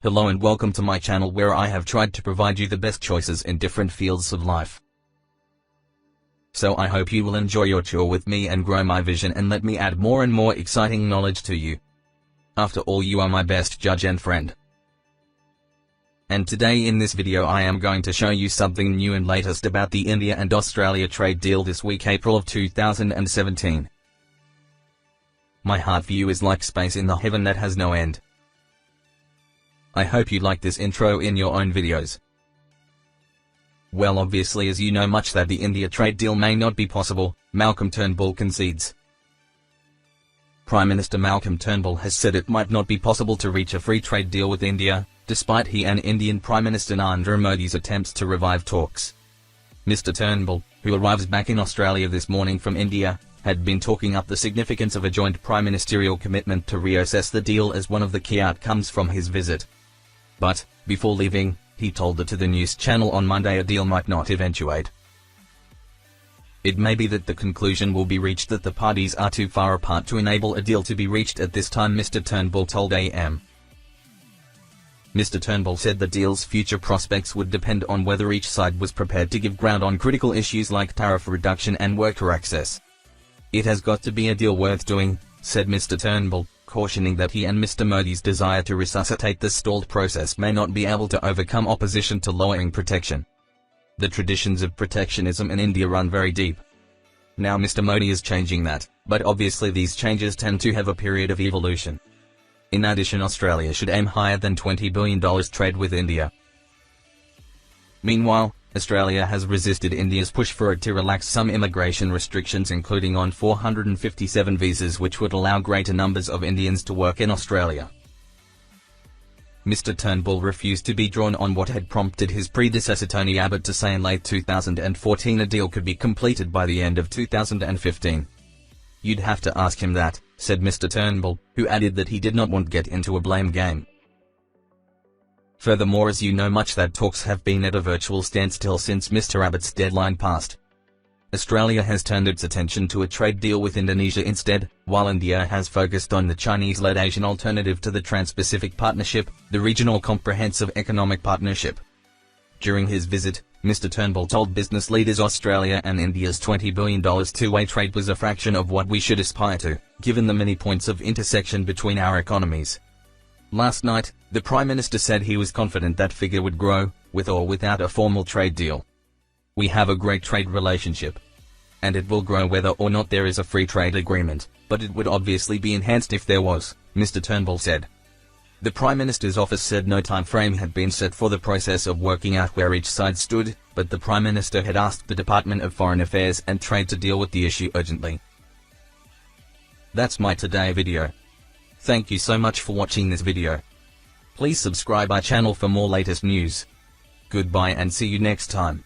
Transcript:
Hello and welcome to my channel where I have tried to provide you the best choices in different fields of life. So I hope you will enjoy your tour with me and grow my vision and let me add more and more exciting knowledge to you. After all, you are my best judge and friend. And today in this video I am going to show you something new and latest about the India and Australia trade deal this week, April of 2017. My heart for you is like space in the heaven that has no end. I hope you like this intro in your own videos. Well, obviously, as you know much that the India trade deal may not be possible, Malcolm Turnbull concedes. Prime Minister Malcolm Turnbull has said it might not be possible to reach a free trade deal with India, despite he and Indian Prime Minister Narendra Modi's attempts to revive talks. Mr. Turnbull, who arrives back in Australia this morning from India, had been talking up the significance of a joint prime ministerial commitment to reassess the deal as one of the key outcomes from his visit. But, before leaving, he told it to the news channel on Monday a deal might not eventuate. It may be that the conclusion will be reached that the parties are too far apart to enable a deal to be reached at this time, Mr. Turnbull told AM. Mr. Turnbull said the deal's future prospects would depend on whether each side was prepared to give ground on critical issues like tariff reduction and worker access. It has got to be a deal worth doing, said Mr. Turnbull, cautioning that he and Mr. Modi's desire to resuscitate the stalled process may not be able to overcome opposition to lowering protection. The traditions of protectionism in India run very deep. Now Mr. Modi is changing that, but obviously these changes tend to have a period of evolution. In addition, Australia should aim higher than $20 billion trade with India. Meanwhile, Australia has resisted India's push for it to relax some immigration restrictions, including on 457 visas which would allow greater numbers of Indians to work in Australia. Mr. Turnbull refused to be drawn on what had prompted his predecessor Tony Abbott to say in late 2014 a deal could be completed by the end of 2015. You'd have to ask him that, said Mr. Turnbull, who added that he did not want to get into a blame game. Furthermore, as you know much that talks have been at a virtual standstill since Mr. Abbott's deadline passed. Australia has turned its attention to a trade deal with Indonesia instead, while India has focused on the Chinese-led Asian alternative to the Trans-Pacific Partnership, the Regional Comprehensive Economic Partnership. During his visit, Mr. Turnbull told business leaders Australia and India's $20 billion two-way trade was a fraction of what we should aspire to, given the many points of intersection between our economies. Last night, the Prime Minister said he was confident that figure would grow, with or without a formal trade deal. We have a great trade relationship. And it will grow whether or not there is a free trade agreement, but it would obviously be enhanced if there was, Mr. Turnbull said. The Prime Minister's office said no time frame had been set for the process of working out where each side stood, but the Prime Minister had asked the Department of Foreign Affairs and Trade to deal with the issue urgently. That's my today video. Thank you so much for watching this video. Please subscribe our channel for more latest news. Goodbye and see you next time.